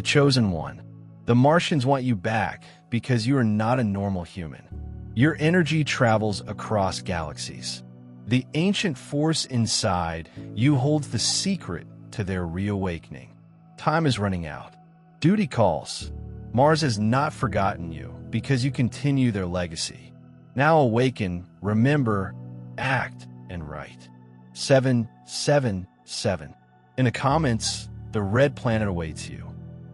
The chosen one. The Martians want you back because you are not a normal human. Your energy travels across galaxies. The ancient force inside you holds the secret to their reawakening. Time is running out. Duty calls. Mars has not forgotten you because you continue their legacy. Now awaken, remember, act, and write. 777. In the comments, the red planet awaits you.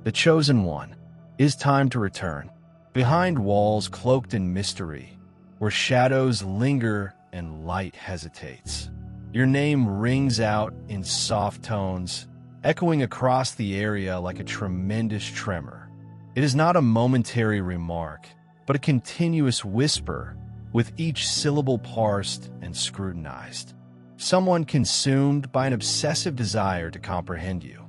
The chosen one. Is time to return. Behind walls cloaked in mystery, where shadows linger and light hesitates. Your name rings out in soft tones, echoing across the area like a tremendous tremor. It is not a momentary remark, but a continuous whisper, with each syllable parsed and scrutinized. Someone consumed by an obsessive desire to comprehend you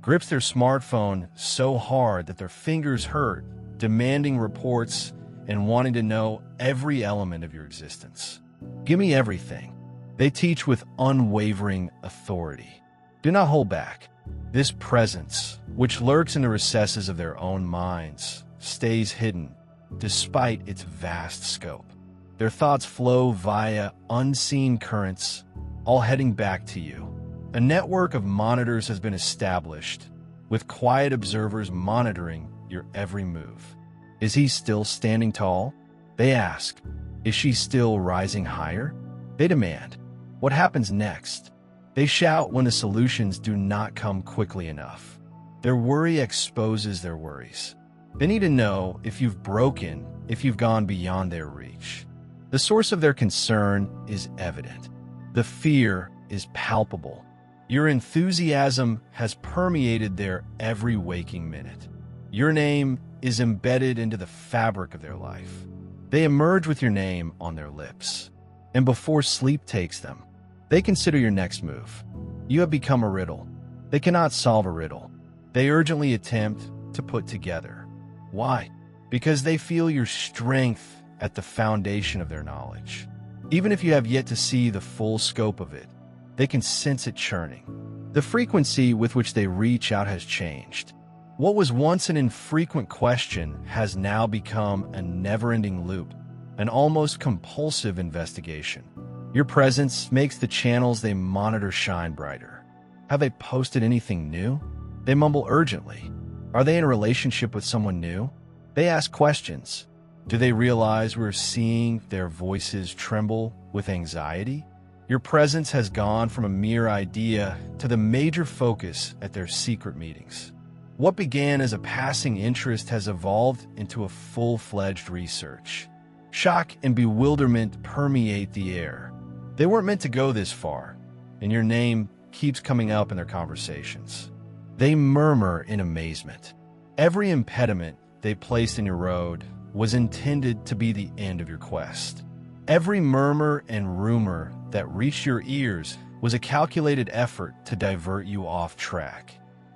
grips their smartphone so hard that their fingers hurt, demanding reports and wanting to know every element of your existence. Give me everything. They teach with unwavering authority. Do not hold back. This presence, which lurks in the recesses of their own minds, stays hidden, despite its vast scope. Their thoughts flow via unseen currents, all heading back to you. A network of monitors has been established, with quiet observers monitoring your every move. Is he still standing tall? They ask. Is she still rising higher? They demand. What happens next? They shout when the solutions do not come quickly enough. Their worry exposes their worries. They need to know if you've broken, if you've gone beyond their reach. The source of their concern is evident. The fear is palpable. Your enthusiasm has permeated their every waking minute. Your name is embedded into the fabric of their life. They emerge with your name on their lips. And before sleep takes them, they consider your next move. You have become a riddle. They cannot solve a riddle. They urgently attempt to put together. Why? Because they feel your strength at the foundation of their knowledge. Even if you have yet to see the full scope of it, they can sense it churning. The frequency with which they reach out has changed. What was once an infrequent question has now become a never-ending loop, an almost compulsive investigation. Your presence makes the channels they monitor shine brighter. Have they posted anything new? They mumble urgently. Are they in a relationship with someone new? They ask questions. Do they realize we're seeing their voices tremble with anxiety? Your presence has gone from a mere idea to the major focus at their secret meetings. What began as a passing interest has evolved into a full-fledged research. Shock and bewilderment permeate the air. They weren't meant to go this far, and your name keeps coming up in their conversations. They murmur in amazement. Every impediment they placed in your road was intended to be the end of your quest. Every murmur and rumor that reached your ears was a calculated effort to divert you off track.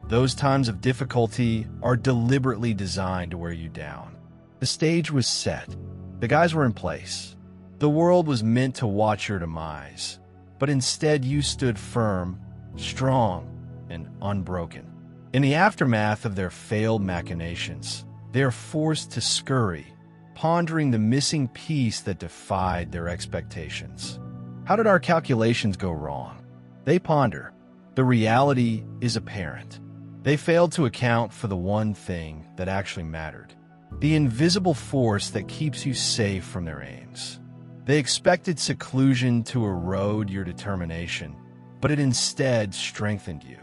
Those times of difficulty are deliberately designed to wear you down. The stage was set. The guys were in place. The world was meant to watch your demise, but instead you stood firm, strong, and unbroken. In the aftermath of their failed machinations, they are forced to scurry, pondering the missing piece that defied their expectations. How did our calculations go wrong? They ponder. The reality is apparent. They failed to account for the one thing that actually mattered, the invisible force that keeps you safe from their aims. They expected seclusion to erode your determination, but it instead strengthened you.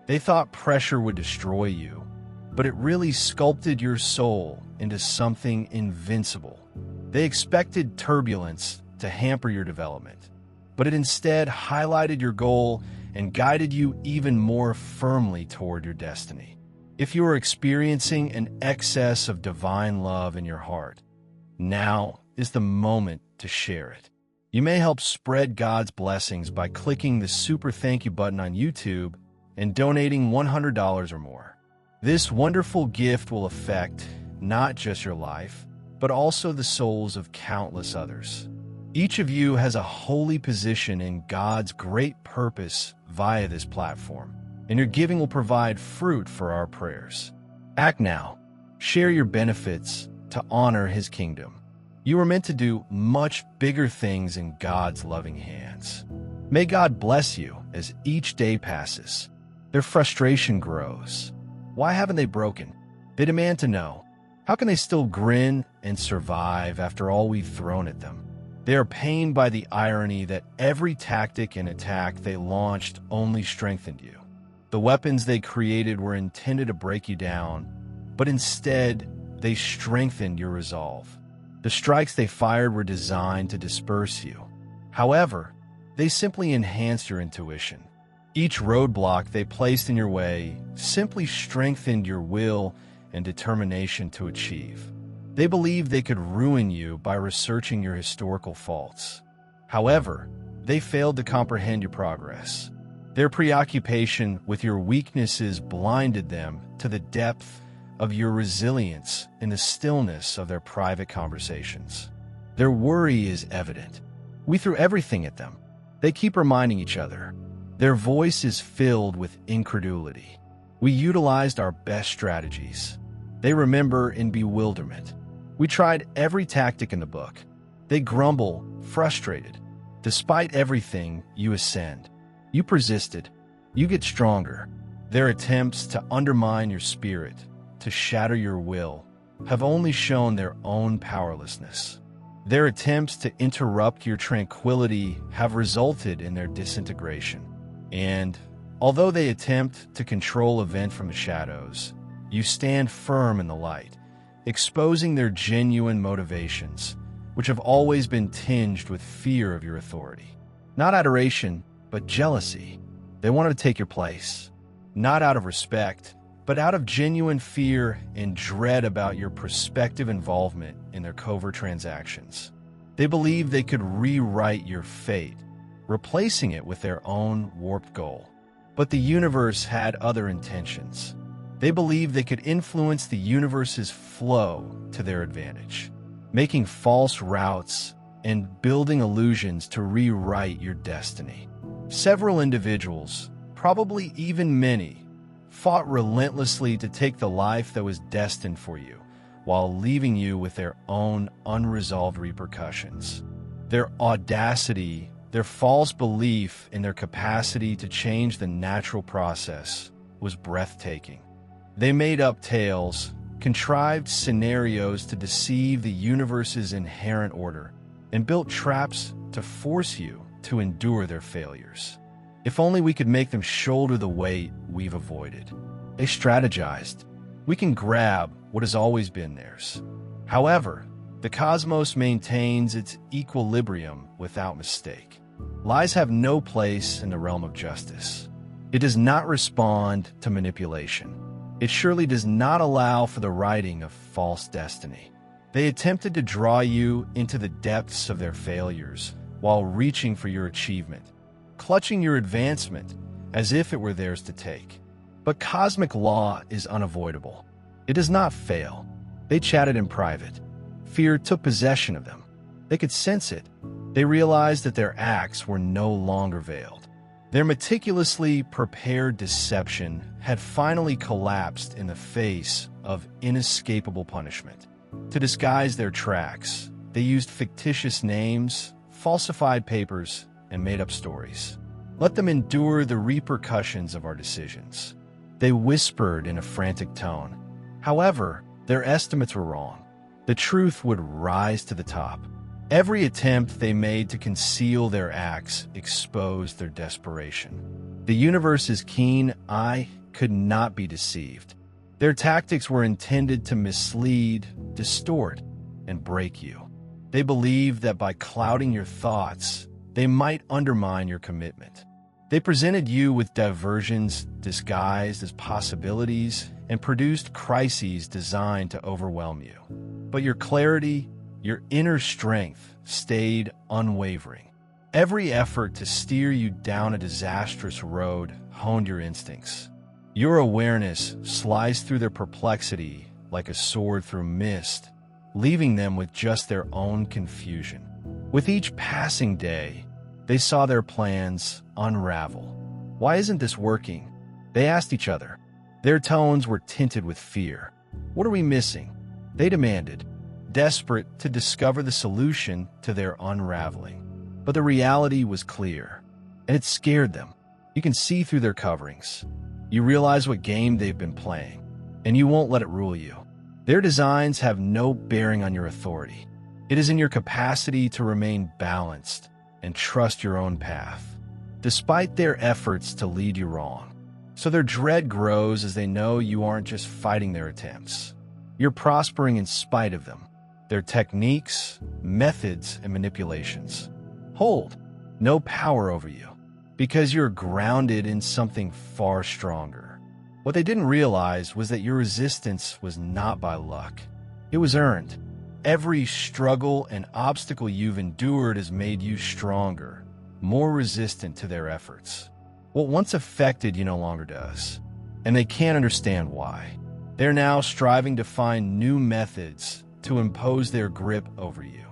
They thought pressure would destroy you, but it really sculpted your soul into something invincible. They expected turbulence to hamper your development, but it instead highlighted your goal and guided you even more firmly toward your destiny. If you are experiencing an excess of divine love in your heart, now is the moment to share it. You may help spread God's blessings by clicking the super thank you button on YouTube and donating $100 or more. This wonderful gift will affect not just your life, but also the souls of countless others. Each of you has a holy position in God's great purpose via this platform, and your giving will provide fruit for our prayers. Act now. Share your benefits to honor his kingdom. You were meant to do much bigger things in God's loving hands. May God bless you as each day passes. Their frustration grows. Why haven't they broken? They demand to know. How can they still grin and survive after all we've thrown at them? They are pained by the irony that every tactic and attack they launched only strengthened you. The weapons they created were intended to break you down, but instead, they strengthened your resolve. The strikes they fired were designed to disperse you. However, they simply enhanced your intuition. Each roadblock they placed in your way simply strengthened your will and determination to achieve. They believed they could ruin you by researching your historical faults. However, they failed to comprehend your progress. Their preoccupation with your weaknesses blinded them to the depth of your resilience in the stillness of their private conversations. Their worry is evident. We threw everything at them. They keep reminding each other. Their voice is filled with incredulity. We utilized our best strategies. They remember in bewilderment. We tried every tactic in the book. They grumble, frustrated. Despite everything, you ascend. You persisted. You get stronger. Their attempts to undermine your spirit, to shatter your will, have only shown their own powerlessness. Their attempts to interrupt your tranquility have resulted in their disintegration. And, although they attempt to control events from the shadows, you stand firm in the light, exposing their genuine motivations, which have always been tinged with fear of your authority. Not adoration, but jealousy. They wanted to take your place, not out of respect, but out of genuine fear and dread about your prospective involvement in their covert transactions. They believed they could rewrite your fate, replacing it with their own warped goal. But the universe had other intentions. They believed they could influence the universe's flow to their advantage, making false routes and building illusions to rewrite your destiny. Several individuals, probably even many, fought relentlessly to take the life that was destined for you, while leaving you with their own unresolved repercussions. Their audacity, their false belief in their capacity to change the natural process was breathtaking. They made up tales, contrived scenarios to deceive the universe's inherent order, and built traps to force you to endure their failures. If only we could make them shoulder the weight we've avoided. They strategized. We can grab what has always been theirs. However, the cosmos maintains its equilibrium without mistake. Lies have no place in the realm of justice. It does not respond to manipulation. It surely does not allow for the writing of false destiny. They attempted to draw you into the depths of their failures while reaching for your achievement, clutching your advancement as if it were theirs to take. But cosmic law is unavoidable. It does not fail. They chatted in private. Fear took possession of them. They could sense it. They realized that their acts were no longer veiled. Their meticulously prepared deception had finally collapsed in the face of inescapable punishment. To disguise their tracks, they used fictitious names, falsified papers, and made up stories. Let them endure the repercussions of our decisions. They whispered in a frantic tone. However, their estimates were wrong. The truth would rise to the top. Every attempt they made to conceal their acts exposed their desperation. The universe's keen eye could not be deceived. Their tactics were intended to mislead, distort, and break you. They believed that by clouding your thoughts, they might undermine your commitment. They presented you with diversions disguised as possibilities and produced crises designed to overwhelm you. But your clarity, your inner strength, stayed unwavering. Every effort to steer you down a disastrous road honed your instincts. Your awareness sliced through their perplexity like a sword through mist, leaving them with just their own confusion. With each passing day, they saw their plans unravel. Why isn't this working? They asked each other. Their tones were tinted with fear. "What are we missing?" they demanded, desperate to discover the solution to their unraveling. But the reality was clear, and it scared them. You can see through their coverings. You realize what game they've been playing, and you won't let it rule you. Their designs have no bearing on your authority. It is in your capacity to remain balanced and trust your own path, despite their efforts to lead you wrong. So their dread grows as they know you aren't just fighting their attempts. You're prospering in spite of them, their techniques, methods, and manipulations. Hold no power over you, because you're grounded in something far stronger. What they didn't realize was that your resistance was not by luck. It was earned. Every struggle and obstacle you've endured has made you stronger, more resistant to their efforts. What once affected you no longer does, and they can't understand why. They're now striving to find new methods to impose their grip over you.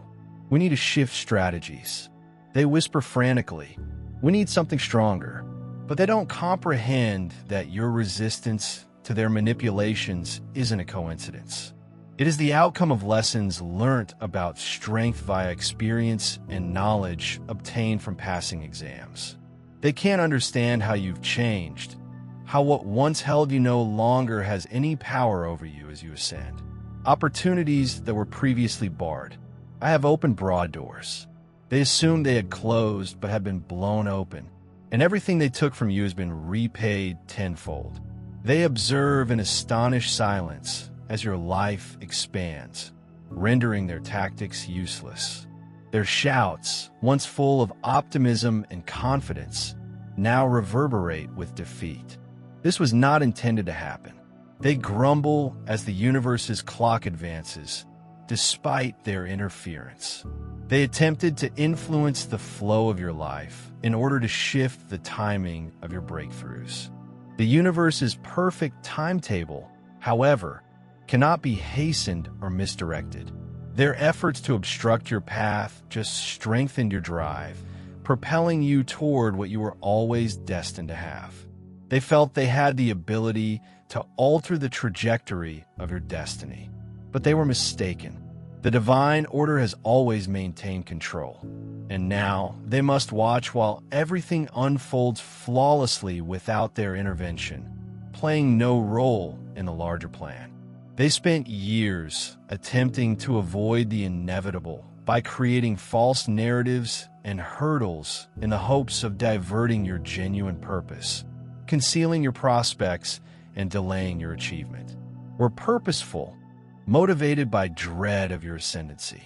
"We need to shift strategies," they whisper frantically. "We need something stronger." But they don't comprehend that your resistance to their manipulations isn't a coincidence. It is the outcome of lessons learnt about strength via experience and knowledge obtained from passing exams. They can't understand how you've changed, how what once held you no longer has any power over you as you ascend. Opportunities that were previously barred. I have opened broad doors. They assumed they had closed but have been blown open, and everything they took from you has been repaid tenfold. They observe in astonished silence as your life expands, rendering their tactics useless. Their shouts, once full of optimism and confidence, now reverberate with defeat. This was not intended to happen. They grumble as the universe's clock advances, despite their interference. They attempted to influence the flow of your life in order to shift the timing of your breakthroughs. The universe's perfect timetable, however, cannot be hastened or misdirected. Their efforts to obstruct your path just strengthened your drive, propelling you toward what you were always destined to have. They felt they had the ability to alter the trajectory of your destiny, but they were mistaken. The divine order has always maintained control, and now they must watch while everything unfolds flawlessly without their intervention, playing no role in the larger plan. They spent years attempting to avoid the inevitable by creating false narratives and hurdles in the hopes of diverting your genuine purpose, concealing your prospects, and delaying your achievement. Were purposeful, motivated by dread of your ascendancy.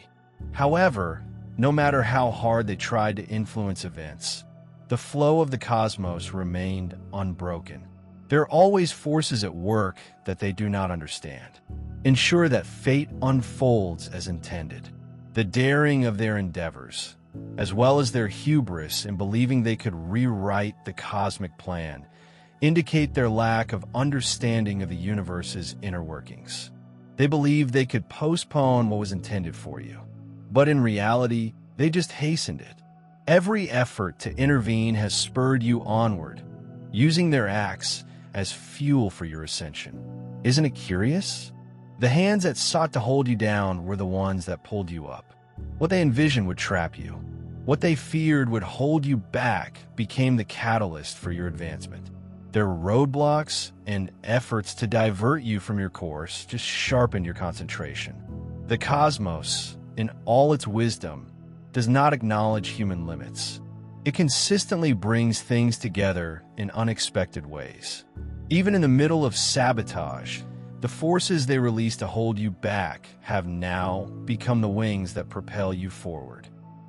However, no matter how hard they tried to influence events, the flow of the cosmos remained unbroken. There are always forces at work that they do not understand. Ensure that fate unfolds as intended. The daring of their endeavors, as well as their hubris in believing they could rewrite the cosmic plan, indicate their lack of understanding of the universe's inner workings. They believed they could postpone what was intended for you, but in reality, they just hastened it. Every effort to intervene has spurred you onward, using their acts as fuel for your ascension. Isn't it curious? The hands that sought to hold you down were the ones that pulled you up. What they envisioned would trap you. What they feared would hold you back became the catalyst for your advancement. Their roadblocks and efforts to divert you from your course just sharpened your concentration. The cosmos, in all its wisdom, does not acknowledge human limits. It consistently brings things together in unexpected ways. Even in the middle of sabotage, the forces they release to hold you back have now become the wings that propel you forward.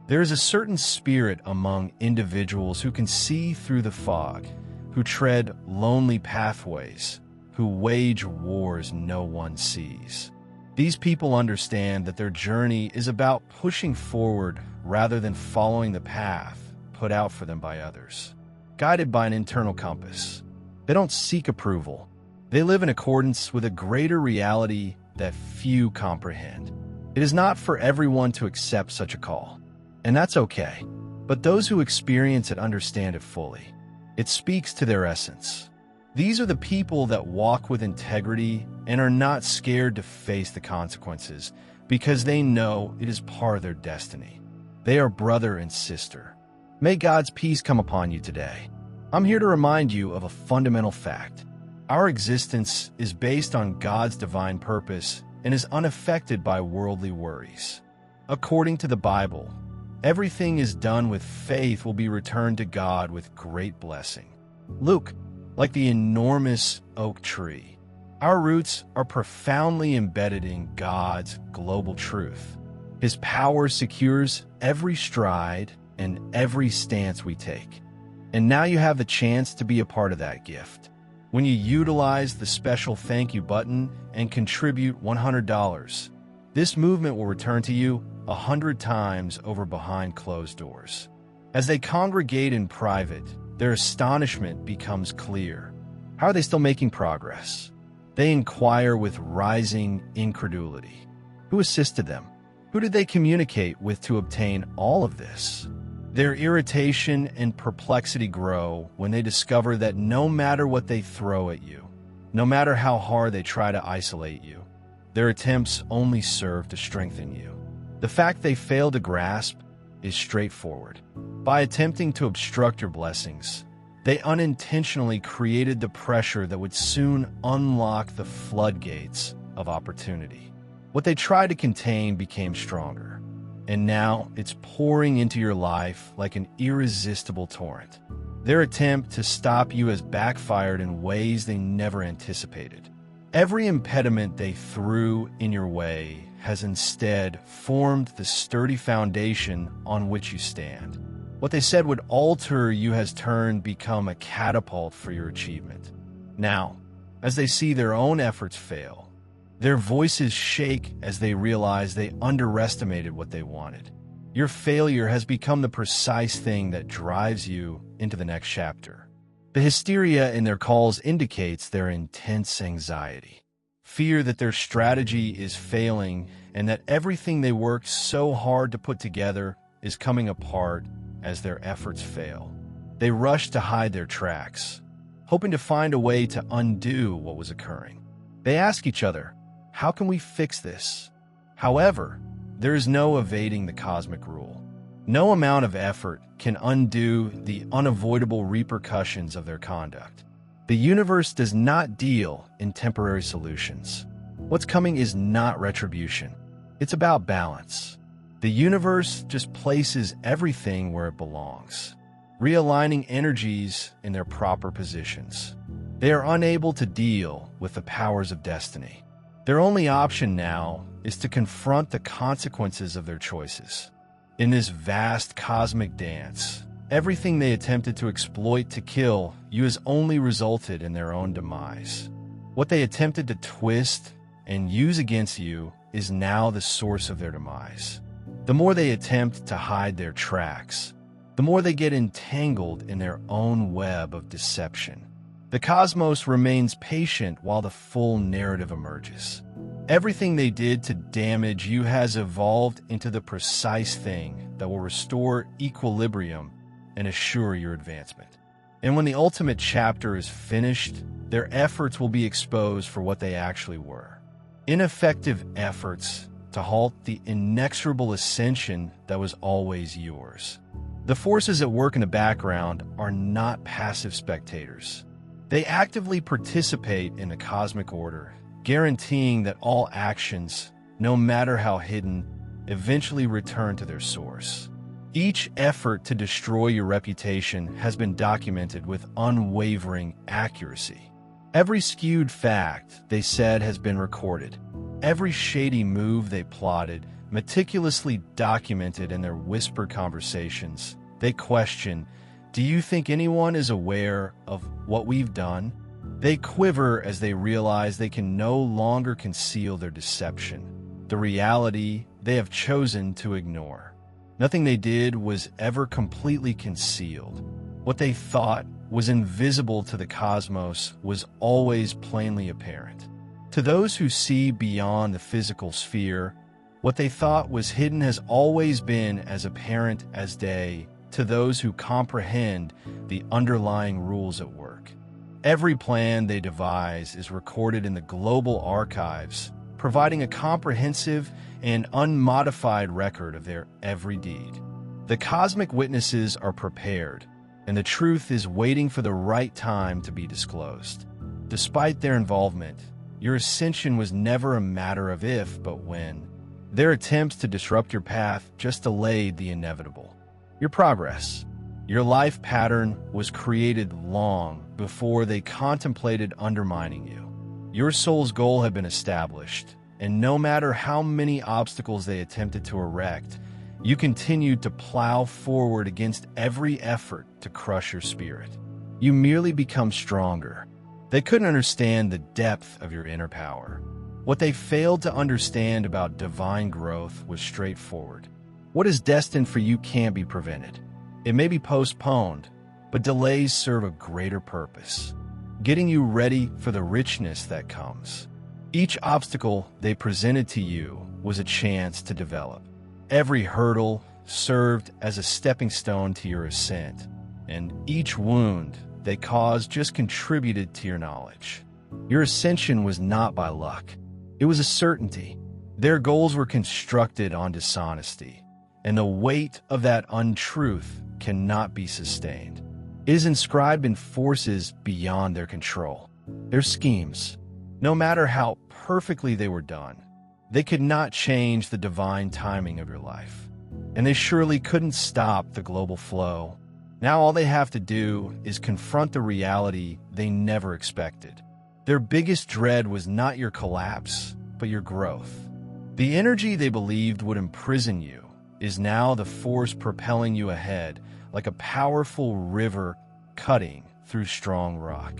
There is a certain spirit among individuals who can see through the fog, who tread lonely pathways, who wage wars no one sees. These people understand that their journey is about pushing forward rather than following the path put out for them by others. Guided by an internal compass, they don't seek approval. They live in accordance with a greater reality that few comprehend. It is not for everyone to accept such a call, and that's okay. But those who experience it understand it fully. It speaks to their essence. These are the people that walk with integrity and are not scared to face the consequences because they know it is part of their destiny. They are brother and sister. May God's peace come upon you today. I'm here to remind you of a fundamental fact. Our existence is based on God's divine purpose and is unaffected by worldly worries. According to the Bible, everything is done with faith will be returned to God with great blessing. Luke, like the enormous oak tree, our roots are profoundly embedded in God's global truth. His power secures every stride and every stance we take. And now you have the chance to be a part of that gift. When you utilize the special thank you button and contribute $100, this movement will return to you 100 times over behind closed doors. As they congregate in private, their astonishment becomes clear. How are they still making progress? They inquire with rising incredulity. Who assisted them? Who did they communicate with to obtain all of this? Their irritation and perplexity grow when they discover that no matter what they throw at you, no matter how hard they try to isolate you, their attempts only serve to strengthen you. The fact they fail to grasp is straightforward. By attempting to obstruct your blessings, they unintentionally created the pressure that would soon unlock the floodgates of opportunity. What they tried to contain became stronger. And now it's pouring into your life like an irresistible torrent. Their attempt to stop you has backfired in ways they never anticipated. Every impediment they threw in your way has instead formed the sturdy foundation on which you stand. What they said would alter you has become a catapult for your achievement. Now, as they see their own efforts fail, their voices shake as they realize they underestimated what they wanted. Your failure has become the precise thing that drives you into the next chapter. The hysteria in their calls indicates their intense anxiety, fear that their strategy is failing and that everything they worked so hard to put together is coming apart as their efforts fail. They rush to hide their tracks, hoping to find a way to undo what was occurring. They ask each other, how can we fix this? However, there is no evading the cosmic rule. No amount of effort can undo the unavoidable repercussions of their conduct. The universe does not deal in temporary solutions. What's coming is not retribution. It's about balance. The universe just places everything where it belongs, realigning energies in their proper positions. They are unable to deal with the powers of destiny. Their only option now is to confront the consequences of their choices. In this vast cosmic dance, everything they attempted to exploit to kill you has only resulted in their own demise. What they attempted to twist and use against you is now the source of their demise. The more they attempt to hide their tracks, the more they get entangled in their own web of deception. The cosmos remains patient while the full narrative emerges. Everything they did to damage you has evolved into the precise thing that will restore equilibrium and assure your advancement. And when the ultimate chapter is finished, their efforts will be exposed for what they actually were. Ineffective efforts to halt the inexorable ascension that was always yours. The forces at work in the background are not passive spectators. They actively participate in the cosmic order, guaranteeing that all actions, no matter how hidden, eventually return to their source. Each effort to destroy your reputation has been documented with unwavering accuracy. Every skewed fact they said has been recorded. Every shady move they plotted, meticulously documented in their whispered conversations. They question, do you think anyone is aware of what we've done? They quiver as they realize they can no longer conceal their deception, the reality they have chosen to ignore. Nothing they did was ever completely concealed. What they thought was invisible to the cosmos was always plainly apparent. To those who see beyond the physical sphere, what they thought was hidden has always been as apparent as day to those who comprehend the underlying rules at work. Every plan they devise is recorded in the global archives, providing a comprehensive and unmodified record of their every deed. The cosmic witnesses are prepared, and the truth is waiting for the right time to be disclosed. Despite their involvement, your ascension was never a matter of if, but when. Their attempts to disrupt your path just delayed the inevitable. Your progress, your life pattern was created long before they contemplated undermining you. Your soul's goal had been established, and no matter how many obstacles they attempted to erect, you continued to plow forward against every effort to crush your spirit. You merely become stronger. They couldn't understand the depth of your inner power. What they failed to understand about divine growth was straightforward. What is destined for you can't be prevented. It may be postponed, but delays serve a greater purpose, getting you ready for the richness that comes. Each obstacle they presented to you was a chance to develop. Every hurdle served as a stepping stone to your ascent, and each wound they caused just contributed to your knowledge. Your ascension was not by luck. It was a certainty. Their goals were constructed on dishonesty, and the weight of that untruth cannot be sustained. It is inscribed in forces beyond their control. Their schemes, no matter how perfectly they were done, they could not change the divine timing of your life. And they surely couldn't stop the global flow. Now all they have to do is confront the reality they never expected. Their biggest dread was not your collapse, but your growth. The energy they believed would imprison you is now the force propelling you ahead like a powerful river cutting through strong rock,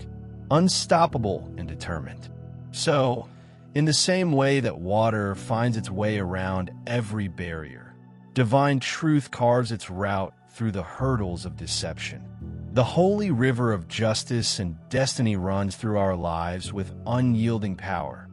unstoppable and determined. So, in the same way that water finds its way around every barrier, divine truth carves its route through the hurdles of deception. The holy river of justice and destiny runs through our lives with unyielding power,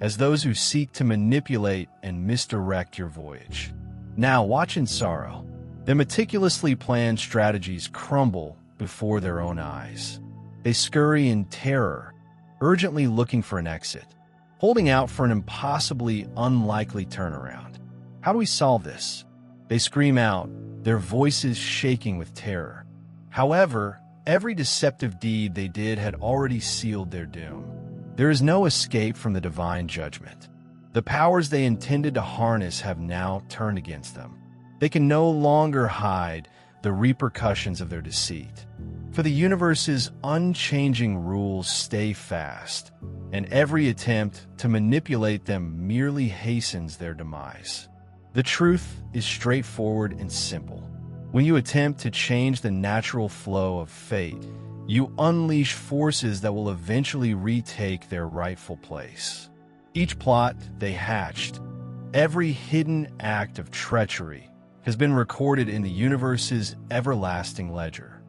as those who seek to manipulate and misdirect your voyage. Now watch in sorrow. Their meticulously planned strategies crumble before their own eyes. They scurry in terror, urgently looking for an exit, holding out for an impossibly unlikely turnaround. How do we solve this? They scream out, their voices shaking with terror. However, every deceptive deed they did had already sealed their doom. There is no escape from the divine judgment. The powers they intended to harness have now turned against them. They can no longer hide the repercussions of their deceit. For the universe's unchanging rules stay fast, and every attempt to manipulate them merely hastens their demise. The truth is straightforward and simple. When you attempt to change the natural flow of fate, you unleash forces that will eventually retake their rightful place. Each plot they hatched, every hidden act of treachery, has been recorded in the universe's everlasting ledger.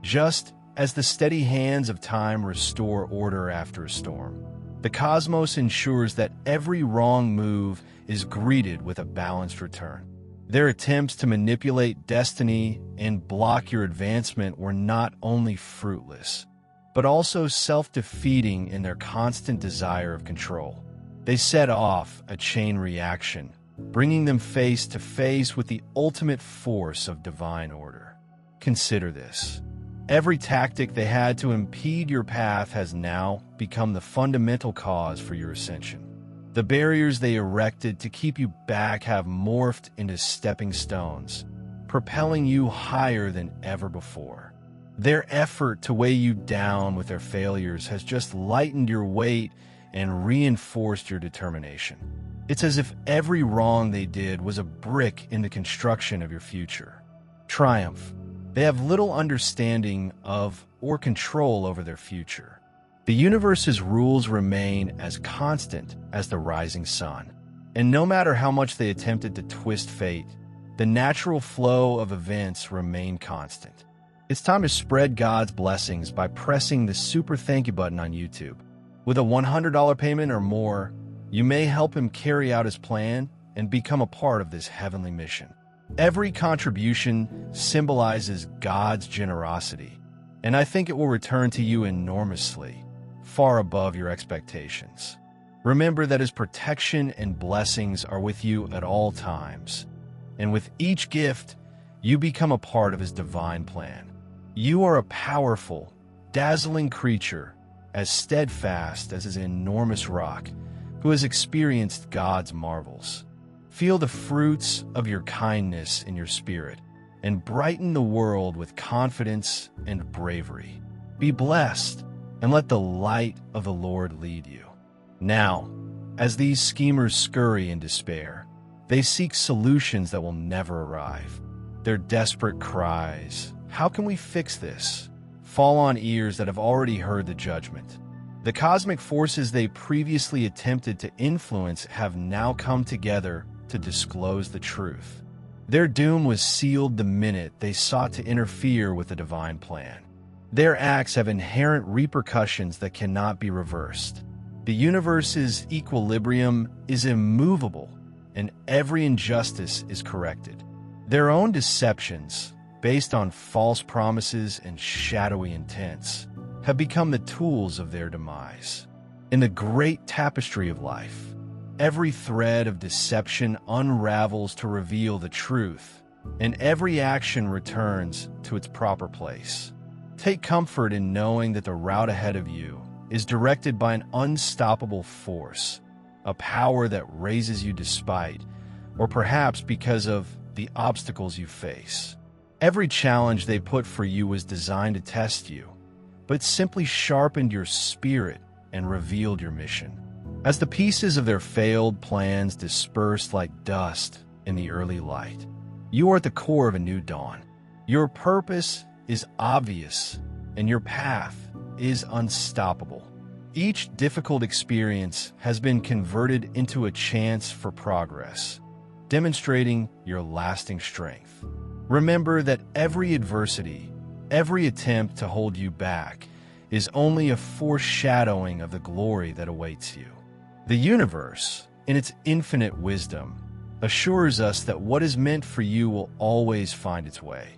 Just as the steady hands of time restore order after a storm, the cosmos ensures that every wrong move is greeted with a balanced return. Their attempts to manipulate destiny and block your advancement were not only fruitless, but also self-defeating in their constant desire of control. They set off a chain reaction, bringing them face to face with the ultimate force of divine order. Consider this. Every tactic they had to impede your path has now become the fundamental cause for your ascension. The barriers they erected to keep you back have morphed into stepping stones, propelling you higher than ever before. Their effort to weigh you down with their failures has just lightened your weight and reinforced your determination. It's as if every wrong they did was a brick in the construction of your future. Triumph. They have little understanding of or control over their future. The universe's rules remain as constant as the rising sun. And no matter how much they attempted to twist fate, the natural flow of events remain constant. It's time to spread God's blessings by pressing the super thank you button on YouTube. With a $100 payment or more, you may help him carry out his plan and become a part of this heavenly mission. Every contribution symbolizes God's generosity, and I think it will return to you enormously, far above your expectations. Remember that His protection and blessings are with you at all times, and with each gift, you become a part of His divine plan. You are a powerful, dazzling creature, as steadfast as His enormous rock, who has experienced God's marvels. Feel the fruits of your kindness in your spirit, and brighten the world with confidence and bravery. Be blessed, and let the light of the Lord lead you. Now, as these schemers scurry in despair, they seek solutions that will never arrive. Their desperate cries, "How can we fix this?" fall on ears that have already heard the judgment. The cosmic forces they previously attempted to influence have now come together to disclose the truth. Their doom was sealed the minute they sought to interfere with the divine plan. Their acts have inherent repercussions that cannot be reversed. The universe's equilibrium is immovable, and every injustice is corrected. Their own deceptions, based on false promises and shadowy intents, have become the tools of their demise. In the great tapestry of life, every thread of deception unravels to reveal the truth, and every action returns to its proper place. Take comfort in knowing that the route ahead of you is directed by an unstoppable force, a power that raises you despite, or perhaps because of, the obstacles you face. Every challenge they put for you was designed to test you, but simply sharpened your spirit and revealed your mission. As the pieces of their failed plans dispersed like dust in the early light, you are at the core of a new dawn. Your purpose is obvious, and your path is unstoppable. Each difficult experience has been converted into a chance for progress, demonstrating your lasting strength. Remember that every adversity, every attempt to hold you back, is only a foreshadowing of the glory that awaits you. The universe, in its infinite wisdom, assures us that what is meant for you will always find its way,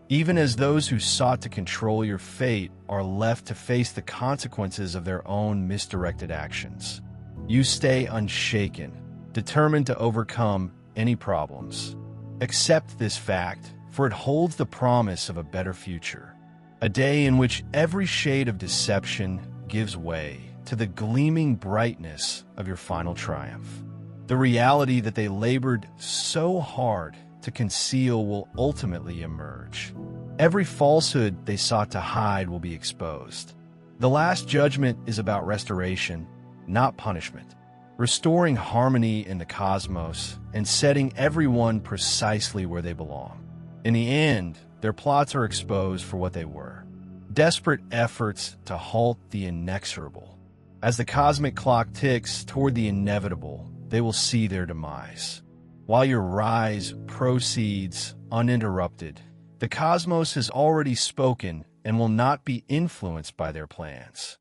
even as those who sought to control your fate are left to face the consequences of their own misdirected actions. You stay unshaken, determined to overcome any problems. Accept this fact, for it holds the promise of a better future, a day in which every shade of deception gives way to the gleaming brightness of your final triumph. The reality that they labored so hard to conceal will ultimately emerge. Every falsehood they sought to hide will be exposed. The Last Judgment is about restoration, not punishment, restoring harmony in the cosmos and setting everyone precisely where they belong. In the end, their plots are exposed for what they were: desperate efforts to halt the inexorable. As the cosmic clock ticks toward the inevitable, they will see their demise. While your rise proceeds uninterrupted, the cosmos has already spoken and will not be influenced by their plans.